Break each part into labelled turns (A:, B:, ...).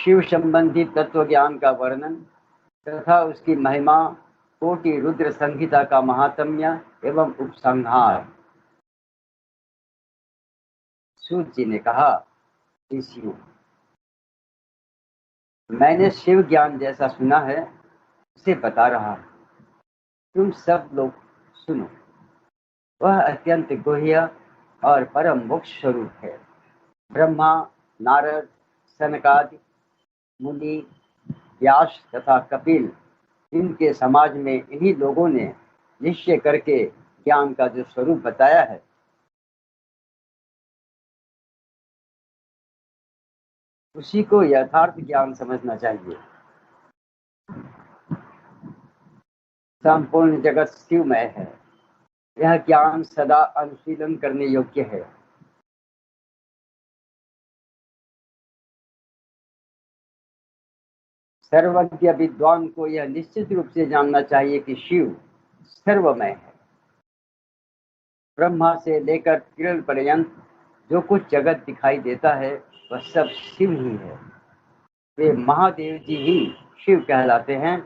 A: शिव संबंधी तत्व ज्ञान का वर्णन तथा उसकी महिमा, कोटि रुद्र संहिता का महात्म्य एवं उपसंहार। सूत जी ने कहा, ऋषियों, मैंने शिव ज्ञान जैसा सुना है उसे बता रहा, तुम सब लोग सुनो। वह अत्यंत गुह्य और परम मोक्ष स्वरूप है। ब्रह्मा, नारद, सनकादि मुनि, व्यास तथा कपिल, इनके समाज में इन्हीं लोगों ने निश्चय करके ज्ञान का जो स्वरूप बताया है, उसी को यथार्थ ज्ञान समझना चाहिए। संपूर्ण जगत शिवमय है। यह ज्ञान सदा अनुशीलन करने योग्य है। सर्वज्ञ विद्वान को यह निश्चित रूप से जानना चाहिए कि शिव सर्वमय है। ब्रह्मा से लेकर किरण पर्यंत जो कुछ जगत दिखाई देता है वह सब शिव ही है। वे महादेव जी ही शिव कहलाते हैं।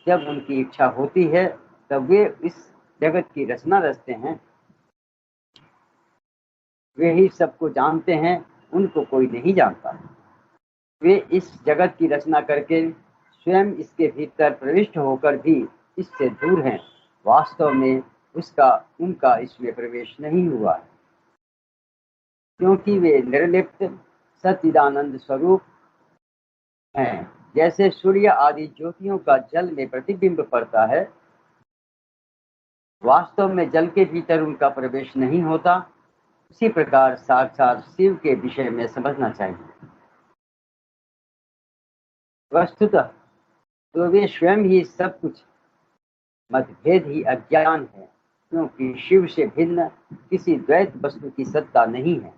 A: जब उनकी इच्छा होती है तब वे इस जगत की रचना रचते हैं। वे ही सबको जानते हैं, उनको कोई नहीं जानता। वे इस जगत की रचना करके स्वयं इसके भीतर प्रविष्ट होकर भी इससे दूर हैं। वास्तव में उनका इसमें प्रवेश नहीं हुआ है, क्योंकि वे निर्लिप्त सच्चिदानंद स्वरूप हैं। जैसे सूर्य आदि ज्योतियों का जल में प्रतिबिंब पड़ता है, वास्तव में जल के भीतर उनका प्रवेश नहीं होता, उसी प्रकार साक्षात शिव के विषय में समझना चाहिए। वस्तुतः तो वे स्वयं ही सब कुछ, मतभेद ही अज्ञान है, क्योंकि शिव से भिन्न किसी द्वैत वस्तु की सत्ता नहीं है।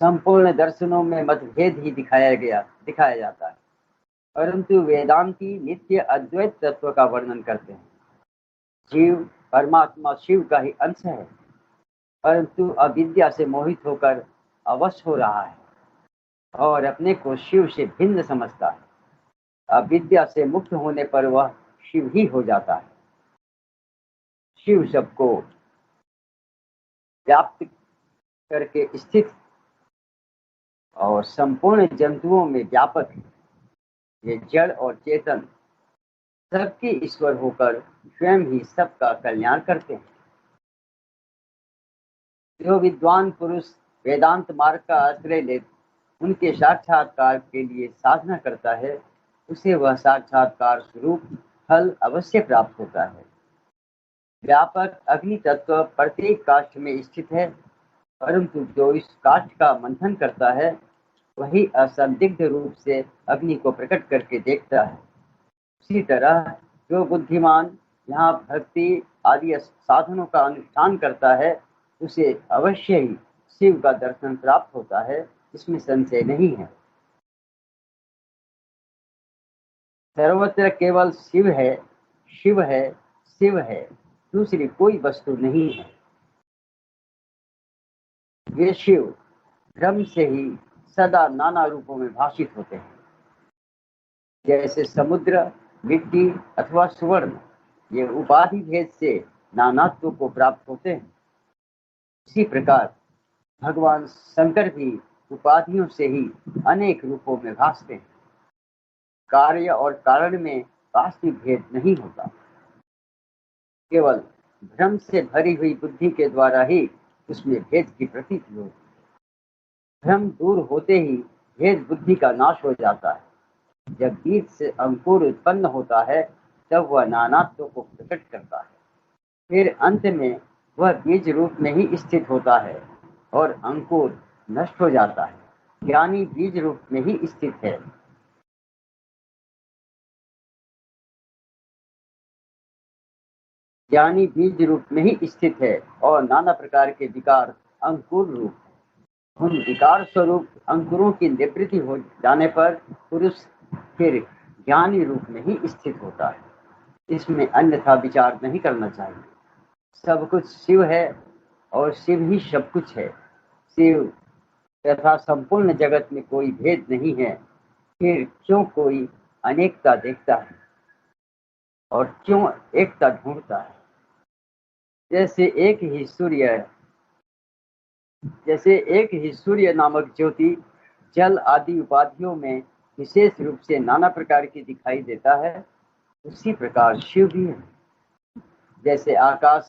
A: संपूर्ण दर्शनों में मतभेद ही दिखाया जाता है, परंतु वेदांती नित्य अद्वैत तत्व का वर्णन करते हैं। जीव परमात्मा शिव का ही अंश है, परंतु अविद्या से मोहित होकर अवश्य हो रहा है और अपने को शिव से भिन्न समझता है। अविद्या से मुक्त होने पर वह शिव ही हो जाता है। शिव सबको व्याप्त करके स्थित और संपूर्ण जंतुओं में व्यापक है। ये जड़ और चेतन सबके ईश्वर होकर स्वयं ही सबका कल्याण करते हैं। जो विद्वान पुरुष वेदांत मार्ग का आश्रय ले उनके साक्षात्कार के लिए साधना करता है, उसे वह साक्षात्कार स्वरूप फल अवश्य प्राप्त होता है। व्यापक अग्नि तत्व प्रत्येक काष्ठ में स्थित है, परंतु जो इस काष्ठ का मंथन करता है वही असंदिग्ध रूप से अग्नि को प्रकट करके देखता है। उसी तरह जो बुद्धिमान यहाँ भक्ति आदि साधनों का अनुष्ठान करता है उसे अवश्य ही शिव का दर्शन प्राप्त होता है, इसमें संशय नहीं है। सर्वत्र केवल शिव है, शिव है, शिव है, दूसरी कोई वस्तु नहीं है। वे शिव ब्रह्म से ही सदा नाना रूपों में भाषित होते हैं। जैसे समुद्र, मिट्टी अथवा सुवर्ण ये उपाधि भेद से नानात्व को प्राप्त होते हैं, उसी प्रकार भगवान शंकर भी उपाधियों से ही अनेक रूपों में भासते हैं। कार्य और कारण में वास्तविक भेद नहीं होता, केवल भ्रम से भरी हुई बुद्धि के द्वारा ही उसमें भेद की प्रतीति होती है। भ्रम दूर होते ही भेद बुद्धि का नाश हो जाता है। जब बीज से अंकुर उत्पन्न होता है तब वह नानात्व को प्रकट करता है। फिर अंत में वह बीज रूप में ही स्थित होता है और अंकुर नष्ट हो जाता है। ज्ञानी बीज रूप में ही स्थित है। ज्ञानी बीज रूप में ही स्थित है और नाना प्रकार के विकार अंकुर रूप है। उन विकार स्वरूप अंकुरों की निवृत्ति हो जाने पर पुरुष फिर ज्ञानी रूप में ही स्थित होता है। इसमें अन्यथा विचार नहीं करना चाहिए। सब कुछ शिव है और शिव ही सब कुछ है। शिव तथा संपूर्ण जगत में कोई भेद नहीं है, फिर क्यों कोई अनेकता देखता है और क्यों एकता ढूंढता है? जैसे एक ही सूर्य नामक ज्योति जल आदि उपाधियों में विशेष रूप से नाना प्रकार की दिखाई देता है, उसी प्रकार शिव भी है। जैसे आकाश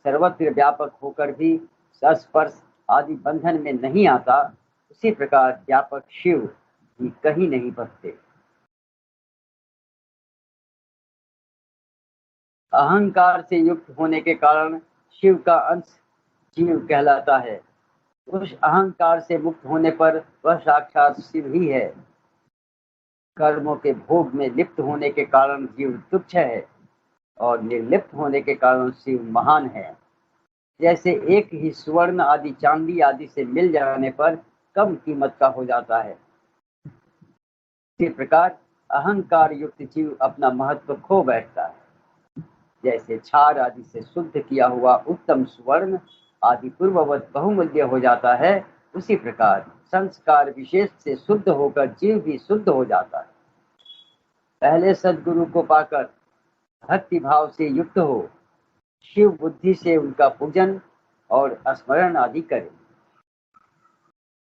A: सर्वत्र व्यापक होकर भी स्पर्श आदि बंधन में नहीं आता, उसी प्रकार व्यापक शिव भी कहीं नहीं बसते। अहंकार से युक्त होने के कारण शिव का अंश जीव कहलाता है। उस अहंकार से मुक्त होने पर वह साक्षात शिव ही है। कर्मों के भोग में लिप्त होने के कारण जीव तुच्छ है और निर्लिप्त होने के कारण शिव महान है। जैसे एक ही स्वर्ण आदि चांदी आदि से मिल जाने पर कम कीमत का हो जाता है, इसी प्रकार अहंकार युक्त जीव अपना महत्व खो बैठता है। जैसे क्षार आदि से शुद्ध किया हुआ उत्तम स्वर्ण आदि पूर्ववत बहुमूल्य हो जाता है, उसी प्रकार संस्कार विशेष से शुद्ध होकर जीव भी शुद्ध हो जाता है। पहले सद्गुरु को पाकर भक्ति भाव से युक्त हो शिव बुद्धि से उनका पूजन और स्मरण आदि करें।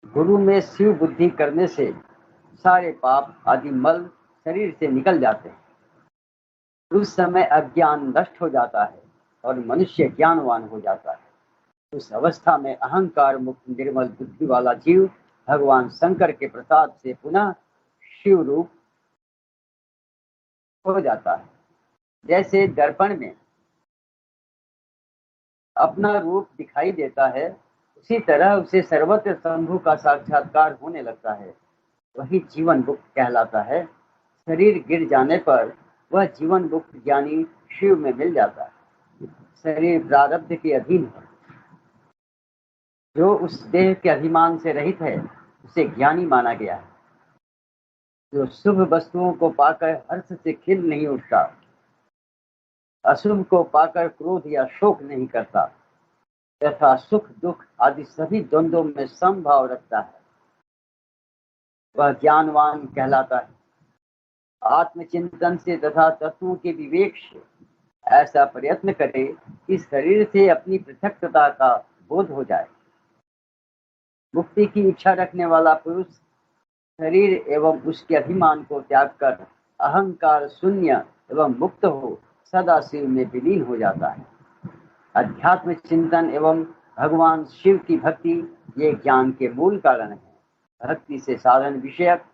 A: गुरु में शिव बुद्धि करने से सारे पाप आदि मल शरीर से निकल जाते हैं। उस समय अज्ञान नष्ट हो जाता है और मनुष्य ज्ञानवान हो जाता है। उस अवस्था में अहंकार मुक्त निर्मल बुद्धि वाला जीव भगवान शंकर के प्रसाद से पुनः शिव रूप हो जाता है। जैसे दर्पण में अपना रूप दिखाई देता है, उसी तरह उसे सर्वत्र शंभु का साक्षात्कार होने लगता है। वही जीवन मुक्त कहलाता है। शरीर गिर जाने पर वह जीवन मुक्त ज्ञानी शिव में मिल जाता है। शरीर प्रारब्ध के अधीन है। जो उस देह के अभिमान से रहित है उसे ज्ञानी माना गया है। जो शुभ वस्तुओं को पाकर हर्ष से खिल नहीं उठता, अशुभ को पाकर क्रोध या शोक नहीं करता तथा सुख दुख आदि सभी द्वंद्वों में समभाव रखता है, वह ज्ञानवान कहलाता है। आत्मचिंतन से तथा तत्वों के विवेक से ऐसा प्रयत्न करे कि शरीर से अपनी पृथकता का बोध हो जाए। मुक्ति की इच्छा रखने वाला पुरुष शरीर एवं उसके अभिमान को त्याग कर अहंकार शून्य एवं मुक्त हो सदा शिव में विलीन हो जाता है। अध्यात्म चिंतन एवं भगवान शिव की भक्ति ये ज्ञान के मूल कारण है। भक्ति से साधन विषयक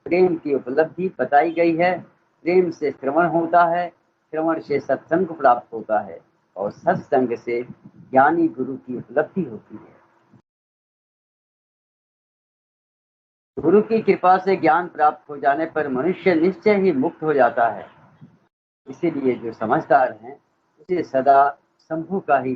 A: प्रेम की उपलब्धि बताई गई है। प्रेम से श्रवण होता है, श्रवण से सत्संग प्राप्त होता है और सत्संग से ज्ञानी गुरु की उपलब्धि होती है। गुरु की कृपा से ज्ञान प्राप्त हो जाने पर मनुष्य निश्चय ही मुक्त हो जाता है। इसीलिए जो समझदार हैं उसे सदा शंभु का ही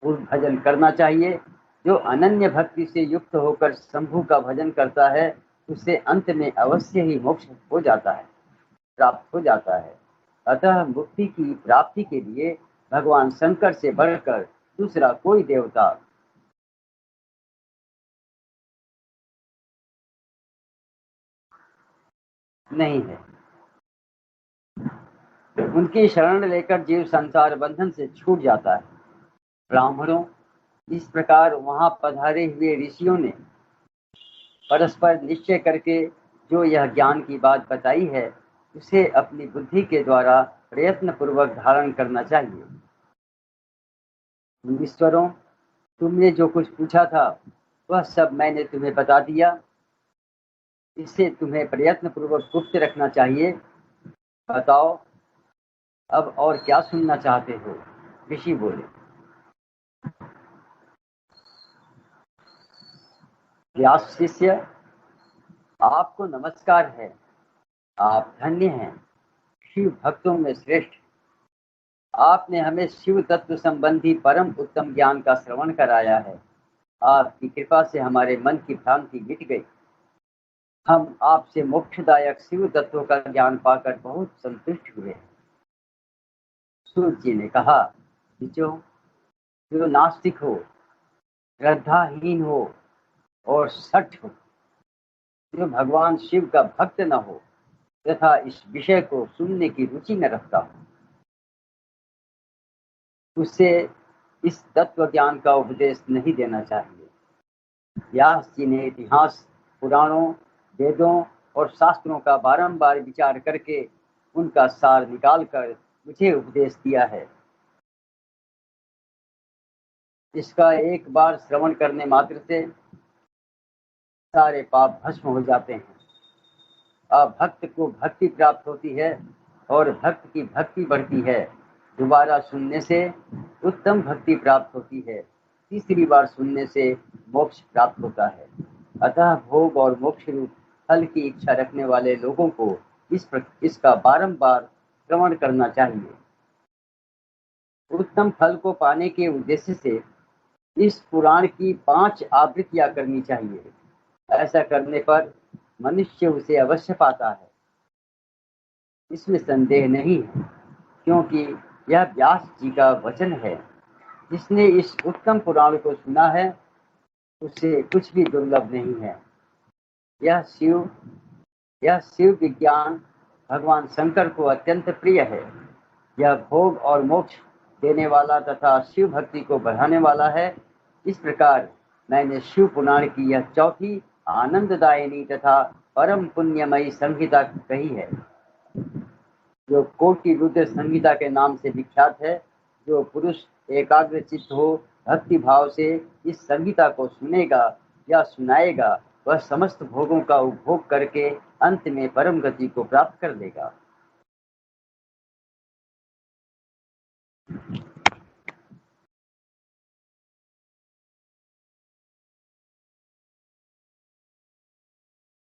A: भजन करना चाहिए। जो अनन्य भक्ति से युक्त होकर शंभु का भजन करता है उसे अंत में अवश्य ही मोक्ष हो जाता है, प्राप्त हो जाता है। अतः मुक्ति की प्राप्ति के लिए भगवान शंकर से बढ़कर दूसरा कोई देवता नहीं है। उनकी शरण लेकर जीव संसार बंधन से छूट जाता है। ब्राह्मणों, इस प्रकार वहां पधारे हुए ऋषियों ने परस्पर निश्चय करके जो यह ज्ञान की बात बताई है उसे अपनी बुद्धि के द्वारा प्रयत्न पूर्वक धारण करना चाहिए। ईश्वरों, तुमने जो कुछ पूछा था वह सब मैंने तुम्हें बता दिया। इसे तुम्हें प्रयत्न पूर्वक गुप्त रखना चाहिए। बताओ अब और क्या सुनना चाहते हो? ऋषि बोले। व्यास शिष्य, आपको नमस्कार है। आप धन्य हैं, शिव भक्तों में श्रेष्ठ। आपने हमें शिव तत्व संबंधी परम उत्तम ज्ञान का श्रवण कराया है। आपकी कृपा से हमारे मन की भ्रांति मिट गई। हम आपसे मोक्षदायक शिव तत्व का ज्ञान पाकर बहुत संतुष्ट हुए। सूर्य जी ने कहा, जो नास्तिक हो, श्रद्धाहीन हो और सठ हो, जो भगवान शिव का भक्त न हो तथा इस विषय को सुनने की रुचि न रखता हो, उससे इस तत्व ज्ञान का उपदेश नहीं देना चाहिए। व्यास जी ने इतिहास, पुराणों, वेदों और शास्त्रों का बारंबार विचार करके उनका सार निकालकर मुझे उपदेश दिया है। इसका एक बार श्रवण करने मात्र से सारे पाप भस्म हो जाते हैं। अब भक्त को भक्ति प्राप्त होती है और भक्त की भक्ति बढ़ती है। दोबारा सुनने से उत्तम भक्ति प्राप्त होती है। तीसरी बार सुनने से मोक्ष प्राप्त होता है। अतः भोग और मोक्ष रूप फल की इच्छा रखने वाले लोगों को इसका बारंबार श्रवण करना चाहिए। उत्तम फल को पाने के उद्देश्य से इस पुराण की 5 आवृत्तियां करनी चाहिए। ऐसा करने पर मनुष्य उसे अवश्य पाता है, इसमें संदेह नहीं है, क्योंकि यह व्यास जी का वचन है। जिसने इस उत्तम पुराण को सुना है उसे कुछ भी दुर्लभ नहीं है। यह शिव विज्ञान भगवान शंकर को अत्यंत प्रिय है। यह भोग और मोक्ष देने वाला तथा शिव भक्ति को बढ़ाने वाला है। इस प्रकार मैंने शिव पुराण की यह चौथी आनंददायिनी तथा परम पुण्यमयी संहिता कही है, जो कोटि रुद्र संहिता के नाम से विख्यात है। जो पुरुष एकाग्र चित्त हो, भक्ति भाव से इस संहिता को सुनेगा या सुनाएगा, वह समस्त भोगों का उपभोग करके अंत में परम गति को प्राप्त कर लेगा।